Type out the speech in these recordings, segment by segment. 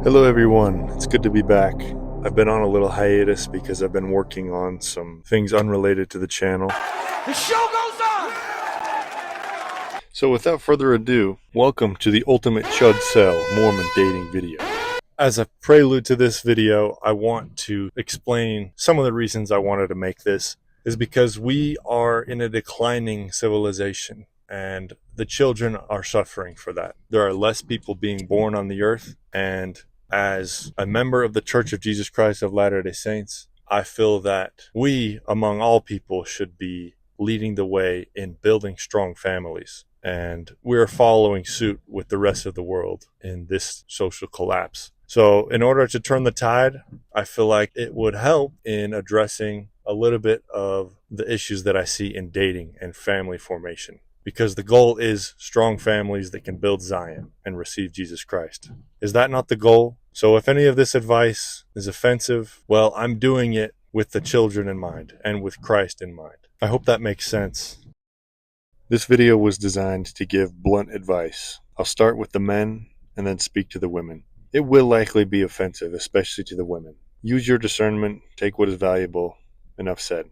Hello everyone, it's good to be back. I've been on a little hiatus because I've been working on some things unrelated to the channel. The show goes on! So without further ado, welcome to the ultimate Chudcel Mormon dating video. As a prelude to this video, I want to explain some of the reasons I wanted to make this is because we are in a declining civilization and the children are suffering for that. There are less people being born on the earth, and as a member of the Church of Jesus Christ of Latter-day Saints, I feel that we, among all people, should be leading the way in building strong families. And we're following suit with the rest of the world in this social collapse. So in order to turn the tide, I feel like it would help in addressing a little bit of the issues that I see in dating and family formation. Because the goal is strong families that can build Zion and receive Jesus Christ. Is that not the goal? So if any of this advice is offensive, well, I'm doing it with the children in mind and with Christ in mind. I hope that makes sense. This video was designed to give blunt advice. I'll start with the men and then speak to the women. It will likely be offensive, especially to the women. Use your discernment, take what is valuable. Enough said.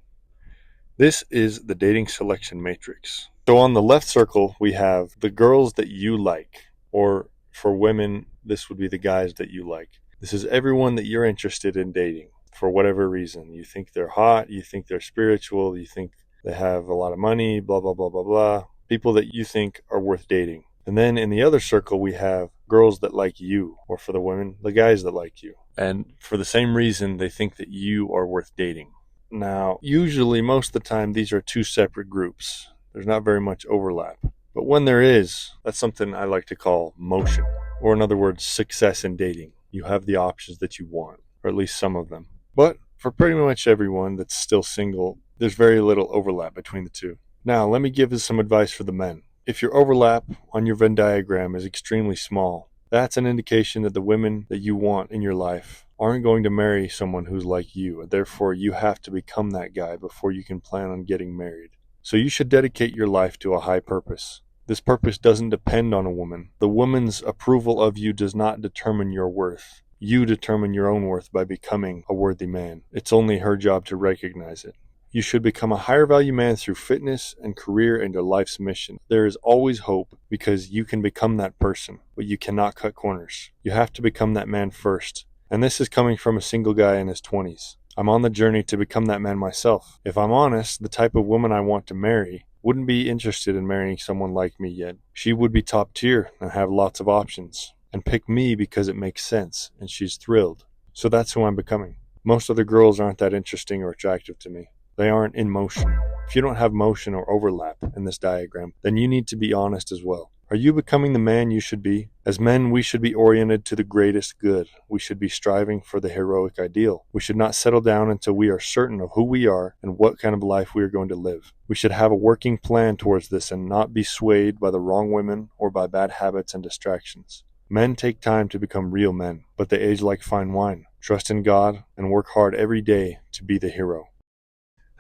This is the dating selection matrix. So on the left circle, we have the girls that you like, or for women, this would be the guys that you like. This is everyone that you're interested in dating for whatever reason. You think they're hot, you think they're spiritual, you think they have a lot of money, blah, blah, blah, blah, blah. People that you think are worth dating. And then in the other circle, we have girls that like you, or for the women, the guys that like you. And for the same reason, they think that you are worth dating. Now, usually, most of the time, these are two separate groups. There's not very much overlap. But when there is, that's something I like to call motion, or in other words, success in dating. You have the options that you want, or at least some of them. But for pretty much everyone that's still single, there's very little overlap between the two. Now, let me give you some advice for the men. If your overlap on your Venn diagram is extremely small, that's an indication that the women that you want in your life aren't going to marry someone who's like you, and therefore you have to become that guy before you can plan on getting married. So you should dedicate your life to a high purpose. This purpose doesn't depend on a woman. The woman's approval of you does not determine your worth. You determine your own worth by becoming a worthy man. It's only her job to recognize it. You should become a higher value man through fitness and career and your life's mission. There is always hope because you can become that person, but you cannot cut corners. You have to become that man first. And this is coming from a single guy in his 20s. I'm on the journey to become that man myself. If I'm honest, the type of woman I want to marry wouldn't be interested in marrying someone like me yet. She would be top tier and have lots of options and pick me because it makes sense and she's thrilled. So that's who I'm becoming. Most other girls aren't that interesting or attractive to me. They aren't in motion. If you don't have motion or overlap in this diagram, then you need to be honest as well. Are you becoming the man you should be? As men, we should be oriented to the greatest good. We should be striving for the heroic ideal. We should not settle down until we are certain of who we are and what kind of life we are going to live. We should have a working plan towards this and not be swayed by the wrong women or by bad habits and distractions. Men take time to become real men, but they age like fine wine. Trust in God and work hard every day to be the hero.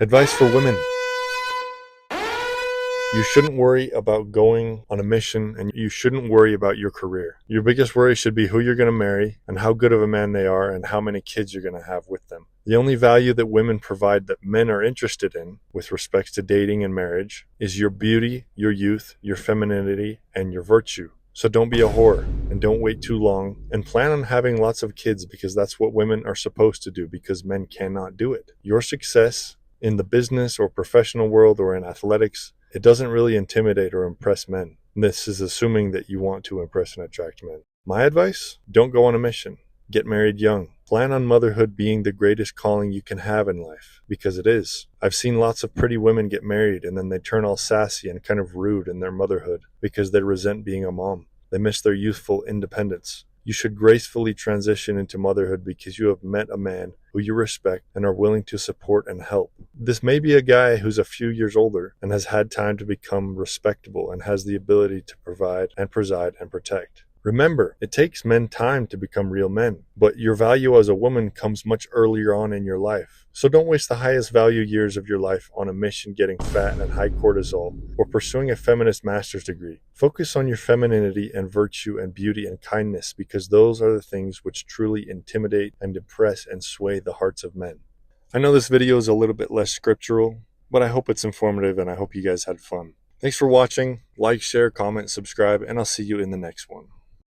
Advice for women. You shouldn't worry about going on a mission, and you shouldn't worry about your career. Your biggest worry should be who you're going to marry and how good of a man they are and how many kids you're going to have with them. The only value that women provide that men are interested in with respect to dating and marriage is your beauty, your youth, your femininity, and your virtue. So don't be a whore and don't wait too long and plan on having lots of kids because that's what women are supposed to do because men cannot do it. Your success in the business or professional world or in athletics, it doesn't really intimidate or impress men. This is assuming that you want to impress and attract men. My advice? Don't go on a mission. Get married young. Plan on motherhood being the greatest calling you can have in life, because it is. I've seen lots of pretty women get married and then they turn all sassy and kind of rude in their motherhood because they resent being a mom. They miss their youthful independence. You should gracefully transition into motherhood because you have met a man who you respect and are willing to support and help. This may be a guy who's a few years older and has had time to become respectable and has the ability to provide and preside and protect. Remember, it takes men time to become real men, but your value as a woman comes much earlier on in your life. So don't waste the highest value years of your life on a mission getting fat and high cortisol or pursuing a feminist master's degree. Focus on your femininity and virtue and beauty and kindness, because those are the things which truly intimidate and impress and sway the hearts of men. I know this video is a little bit less scriptural, but I hope it's informative and I hope you guys had fun. Thanks for watching. Like, share, comment, subscribe, and I'll see you in the next one.